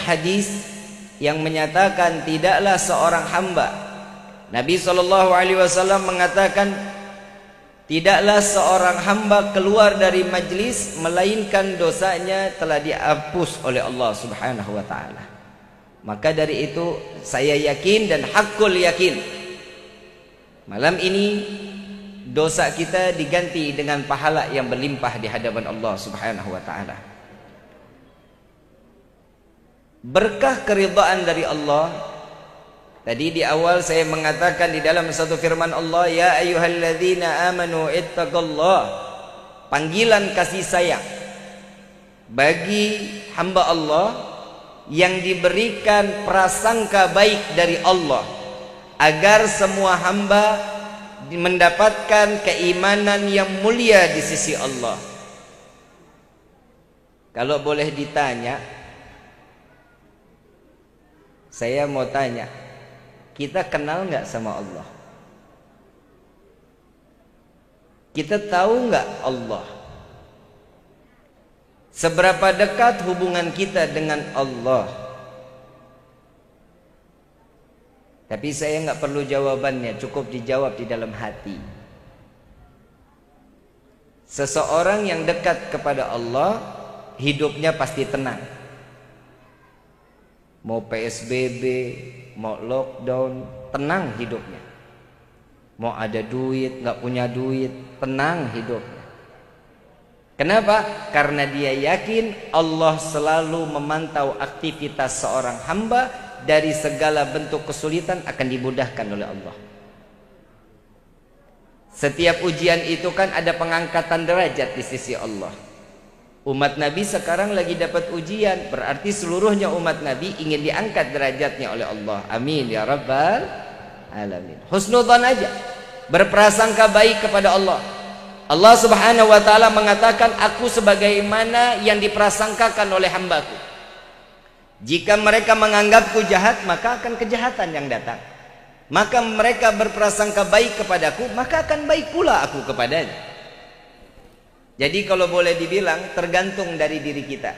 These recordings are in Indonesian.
hadis yang menyatakan tidaklah seorang hamba, Nabi SAW mengatakan tidaklah seorang hamba keluar dari majlis melainkan dosanya telah dihapus oleh Allah Subhanahu wa taala. Maka dari itu saya yakin dan hakul yakin malam ini dosa kita diganti dengan pahala yang berlimpah di hadapan Allah Subhanahu wa taala. Berkah keridhaan dari Allah. Tadi di awal saya mengatakan di dalam satu firman Allah, ya ayyuhalladzina amanu ittaqullah. Panggilan kasih sayang bagi hamba Allah yang diberikan prasangka baik dari Allah agar semua hamba mendapatkan keimanan yang mulia di sisi Allah. Kalau boleh ditanya, saya mau tanya, kita kenal nggak sama Allah? Kita tahu nggak Allah? Seberapa dekat hubungan kita dengan Allah? Tapi saya nggak perlu jawabannya, cukup dijawab di dalam hati. Seseorang yang dekat kepada Allah, hidupnya pasti tenang. Mau PSBB, mau lockdown, tenang hidupnya. Mau ada duit, nggak punya duit, tenang hidupnya. Kenapa? Karena dia yakin Allah selalu memantau aktivitas seorang hamba, dari segala bentuk kesulitan akan dimudahkan oleh Allah. Setiap ujian itu kan ada pengangkatan derajat di sisi Allah. Umat Nabi sekarang lagi dapat ujian, berarti seluruhnya umat Nabi ingin diangkat derajatnya oleh Allah. Amin ya rabbal alamin. Husnudzan aja, berprasangka baik kepada Allah. Allah Subhanahu wa taala mengatakan, aku sebagaimana yang diprasangkakan oleh hambaku. Jika mereka menganggapku jahat, maka akan kejahatan yang datang. Maka mereka berprasangka baik kepadaku, maka akan baik pula aku kepadanya. Jadi kalau boleh dibilang, tergantung dari diri kita.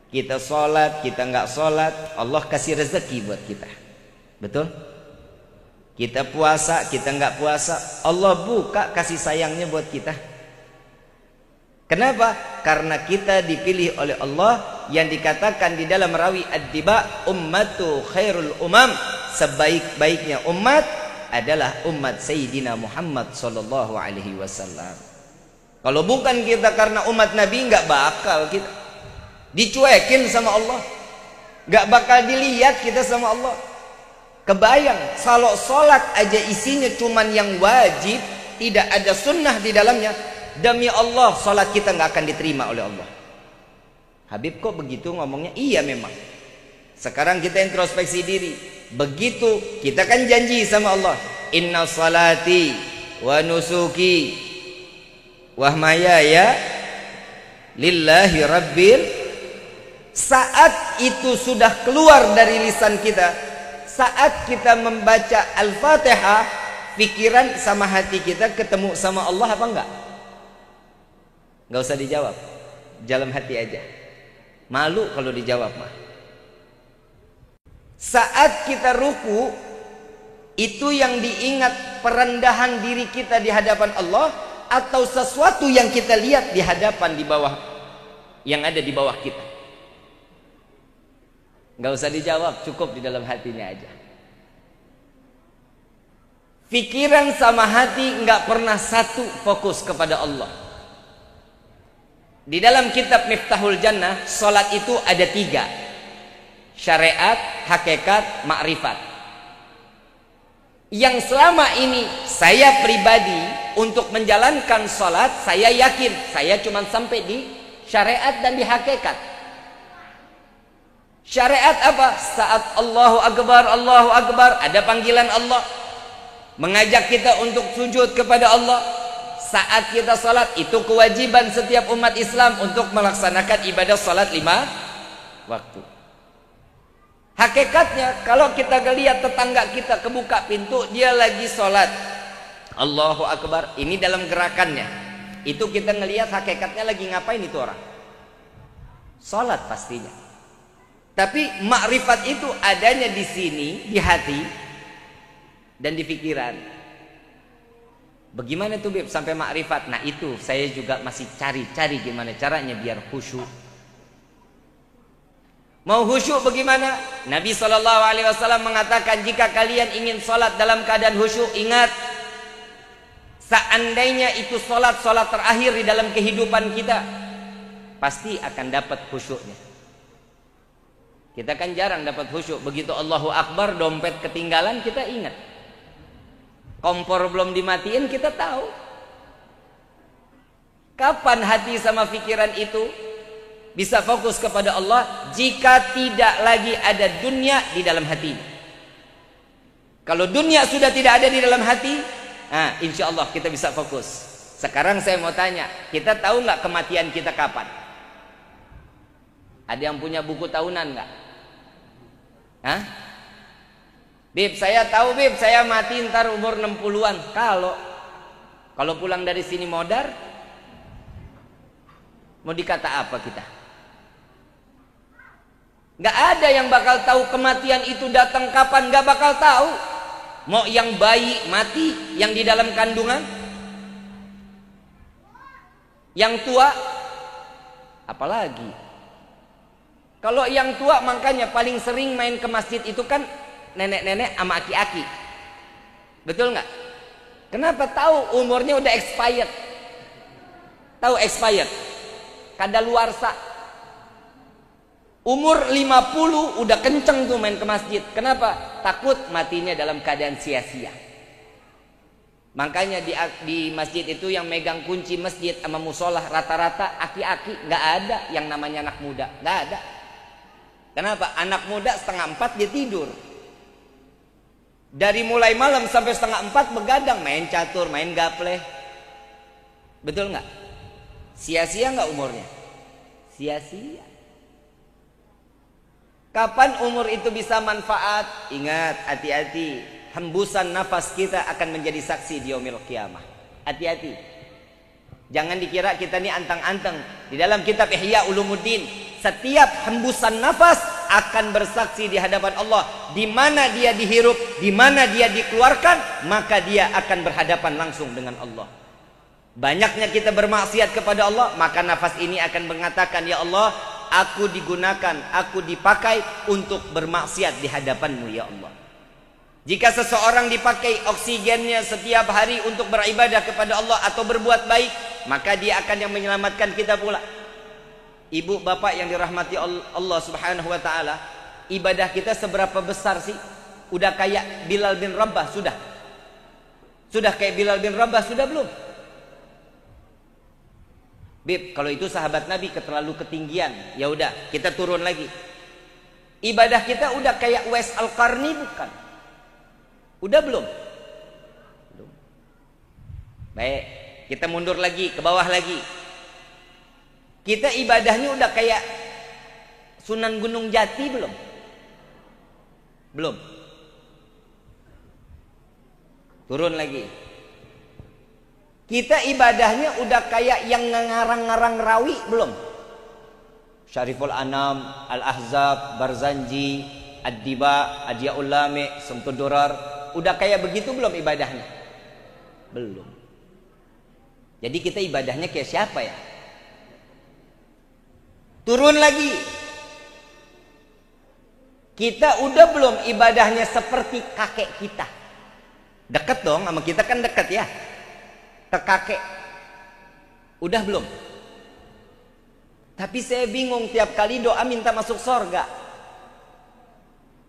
Kita sholat, kita nggak sholat, Allah kasih rezeki buat kita. Betul? Kita puasa, kita nggak puasa, Allah buka kasih sayangnya buat kita. Kenapa? Karena kita dipilih oleh Allah, yang dikatakan di dalam rawi Ad-Diba, ummatu khairul umam, sebaik-baiknya umat adalah umat Sayyidina Muhammad sallallahu alaihi wasallam. Kalau bukan kita karena umat Nabi, nggak bakal kita dicuekin sama Allah, nggak bakal dilihat kita sama Allah. Kebayang kalau sholat aja isinya cuman yang wajib, tidak ada sunnah di dalamnya, demi Allah sholat kita nggak akan diterima oleh Allah. Habib kok begitu ngomongnya? Iya memang. Sekarang kita introspeksi diri. Begitu kita kan janji sama Allah, inna salati wa nusuki wa mahayaya lillahi rabbil. Saat itu sudah keluar dari lisan kita, saat kita membaca Al-Fatihah, pikiran sama hati kita ketemu sama Allah apa enggak? Enggak usah dijawab, dalam hati aja. Malu kalau dijawab mah. Saat kita ruku, itu yang diingat perendahan diri kita di hadapan Allah, atau sesuatu yang kita lihat di hadapan, di bawah, yang ada di bawah kita? Nggak usah dijawab, cukup di dalam hatinya aja. Pikiran sama hati nggak pernah satu fokus kepada Allah. Di dalam kitab Miftahul Jannah, sholat itu ada 3. Syariat, hakikat, makrifat. Yang selama ini saya pribadi untuk menjalankan sholat, saya yakin saya cuma sampai di syariat dan di hakikat. Syariat apa? Saat Allahu Akbar, ada panggilan Allah mengajak kita untuk sujud kepada Allah. Saat kita salat, itu kewajiban setiap umat Islam untuk melaksanakan ibadah salat 5 waktu. Hakikatnya kalau kita lihat tetangga kita kebuka pintu, dia lagi salat, Allahu Akbar, ini dalam gerakannya, itu kita ngelihat hakikatnya lagi ngapain itu orang? Salat pastinya. Tapi makrifat itu adanya di sini, di hati dan di pikiran. Bagaimana tuh Bib sampai makrifat? Nah itu saya juga masih cari-cari gimana caranya biar khusyuk. Mau khusyuk bagaimana? Nabi SAW mengatakan, jika kalian ingin sholat dalam keadaan khusyuk, ingat, seandainya itu sholat terakhir di dalam kehidupan kita, pasti akan dapat khusyuknya. Kita kan jarang dapat khusyuk. Begitu Allahu Akbar, dompet ketinggalan, kita ingat. Kompor belum dimatiin, kita tahu. Kapan hati sama pikiran itu bisa fokus kepada Allah? Jika tidak lagi ada dunia di dalam hati. Kalau dunia sudah tidak ada di dalam hati, nah, insya Allah kita bisa fokus. Sekarang saya mau tanya, kita tahu nggak kematian kita kapan? Ada yang punya buku tahunan nggak? Hah? Bib, saya tahu Bib, saya mati ntar umur 60-an. Kalau pulang dari sini modar, mau dikata apa kita? Nggak ada yang bakal tahu kematian itu datang kapan, nggak bakal tahu. Mau yang bayi mati, yang di dalam kandungan, yang tua, apalagi. Kalau yang tua makanya paling sering main ke masjid itu kan nenek-nenek sama aki-aki. Betul nggak? Kenapa? Tahu umurnya udah expired. Tahu expired? Kadaluarsa. Umur 50 udah kenceng tuh main ke masjid. Kenapa? Takut matinya dalam keadaan sia-sia. Makanya di masjid itu yang megang kunci masjid sama musola rata-rata aki-aki, nggak ada yang namanya anak muda, nggak ada. Kenapa? Anak muda 3:30 dia tidur. Dari mulai malam sampai 3:30 begadang, main catur, main gaple. Betul nggak? Sia-sia nggak umurnya? Sia-sia. Kapan umur itu bisa manfaat? Ingat, hati-hati. Hembusan nafas kita akan menjadi saksi di yaumil qiyamah. Hati-hati. Jangan dikira kita ini anteng-anteng. Di dalam kitab Ihya Ulumuddin, setiap hembusan nafas akan bersaksi di hadapan Allah. Di mana dia dihirup, di mana dia dikeluarkan, maka dia akan berhadapan langsung dengan Allah. Banyaknya kita bermaksiat kepada Allah, maka nafas ini akan mengatakan, ya Allah, aku digunakan, aku dipakai untuk bermaksiat di hadapanmu ya Allah. Jika seseorang dipakai oksigennya setiap hari untuk beribadah kepada Allah atau berbuat baik, maka dia akan yang menyelamatkan kita pula. Ibu bapak yang dirahmati Allah subhanahu wa ta'ala, ibadah kita seberapa besar sih? Udah kayak Bilal bin Rabah sudah? Sudah kayak Bilal bin Rabah sudah belum? Bib, kalau itu sahabat Nabi terlalu ketinggian, ya udah kita turun lagi. Ibadah kita udah kayak Uwais Al-Qarni bukan? Udah belum? Belum. Baik, kita mundur lagi, ke bawah lagi. Kita ibadahnya udah kayak Sunan Gunung Jati belum? Belum. Turun lagi. Kita ibadahnya udah kayak yang ngarang-ngarang rawi belum? Syariful Anam, Al-Ahzab, Barzanji, Ad-Diba, Adyaul Lami, Sumtud Durar. Udah kayak begitu belum ibadahnya? Belum. Jadi kita ibadahnya kayak siapa ya? Turun lagi. Kita udah belum ibadahnya seperti kakek kita? Dekat dong sama kita kan dekat ya. Kakek. Udah belum? Tapi saya bingung tiap kali doa minta masuk surga.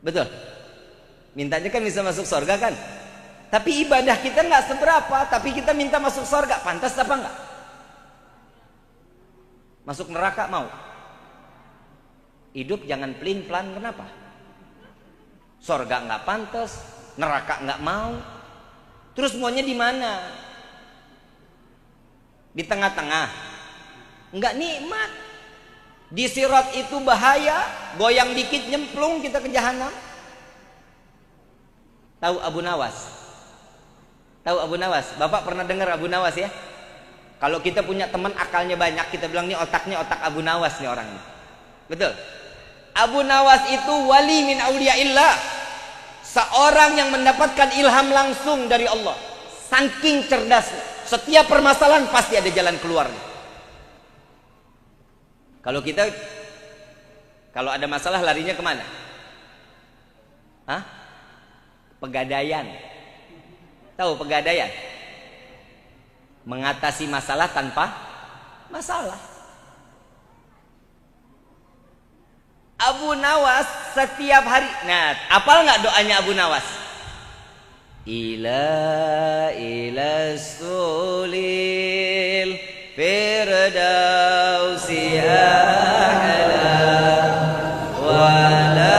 Betul? Mintanya kan bisa masuk surga kan? Tapi ibadah kita nggak seberapa, tapi kita minta masuk surga. Pantas apa enggak? Masuk neraka mau? Hidup jangan pelin-pelan, kenapa? Surga nggak pantas, neraka nggak mau. Terus maunya di mana? Di tengah-tengah. Nggak nikmat. Di sirat itu bahaya, goyang dikit nyemplung kita ke jahanam. Tahu Abu Nawas? Tahu Abu Nawas? Bapak pernah dengar Abu Nawas ya? Kalau kita punya teman akalnya banyak, kita bilang nih otaknya otak Abu Nawas nih orangnya. Betul? Abu Nawas itu wali min auliyaillah, seorang yang mendapatkan ilham langsung dari Allah. Saking cerdasnya, setiap permasalahan pasti ada jalan keluarnya. Kalau kita, kalau ada masalah larinya kemana? Hah? Pegadaian. Tahu pegadaian? Mengatasi masalah tanpa masalah. Abu Nawas setiap hari, nah, apal nggak doanya Abu Nawas? Ila sulil firdausi a'la wa la